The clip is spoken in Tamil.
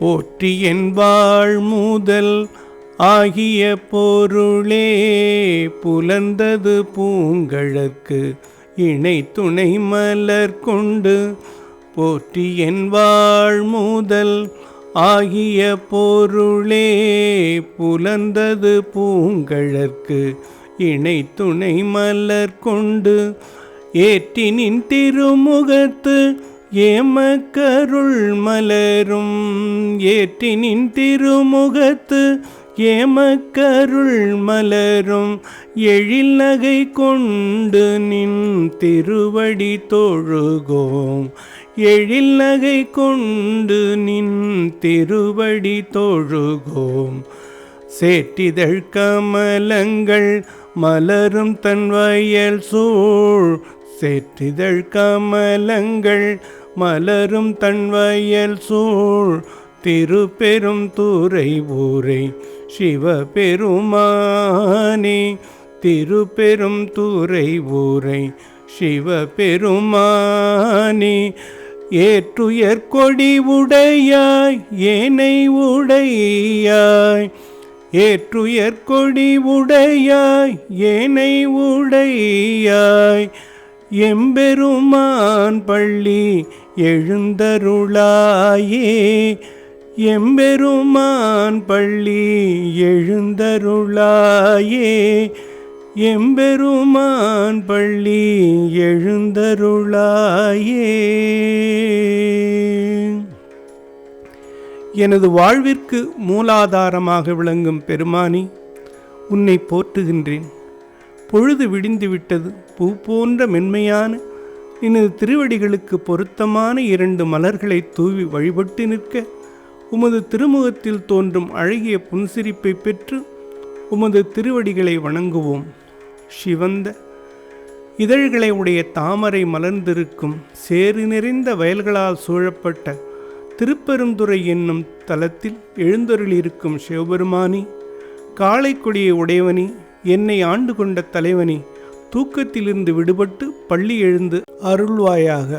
போற்றி என்பாள் முதல் ஆகிய பொருளே புலர்ந்தது பூங்கழற்கு இணை துணை மலர் கொண்டு. போற்றி என்பாள் முதல் ஆகிய பொருளே புலர்ந்தது பூங்கழற்கு இணை துணை மலர் கொண்டு. ஏற்றினின் திருமுகத்து ஏமக்கருள் மலரும் ஏற்றினின் திருமுகத்து ஏமக்கருள் மலரும் எழில் நகை கொண்டு நின் திருவடி தொழுகோம். எழில் நகை கொண்டு நின் திருவடி தொழுகோம். சேற்றிதழ் கமலங்கள் மலரும் தன் வயல் சூழ். சேற்றிதழ் கமலங்கள் மலரும் தன் வயல் சூழ். திருப்பெரும் துறை ஊரை சிவபெருமானே. திருப்பெரும் துறை ஊரை சிவபெருமானே. ஏற்றுயர் கொடி உடையாய் ஏனை உடையாய். ஏற்றுயர் கொடி உடையாய் ஏனை உடையாய். எம்பெருமான் பள்ளி எழுந்தருளாயே. எம்பெருமான் பள்ளி எழுந்தருளாயே. எம்பெருமான் பள்ளி எழுந்தருளாயே. எனது வாழ்விற்கு மூலாதாரமாக விளங்கும் பெருமானி, உன்னை போற்றுகின்றேன். பொழுது விடிந்துவிட்டது. பூ போன்ற மென்மையான எனது திருவடிகளுக்கு பொருத்தமான 2 மலர்களை தூவி வழிபட்டு நிற்க உமது திருமுகத்தில் தோன்றும் அழகிய புன்சிரிப்பை பெற்று உமது திருவடிகளை வணங்குவோம். சிவந்த இதழ்களை உடைய தாமரை மலர்ந்திருக்கும் சேறு நிறைந்த வயல்களால் சூழப்பட்ட திருப்பெருந்துறை என்னும் தலத்தில் எழுந்தருளியிருக்கும் சிவபெருமானி, காளை கொடியை உடையவனி, என்னை ஆண்டு கொண்ட தலைவனி, தூக்கத்திலிருந்து விடுபட்டு பள்ளி எழுந்து அருள்வாயாக.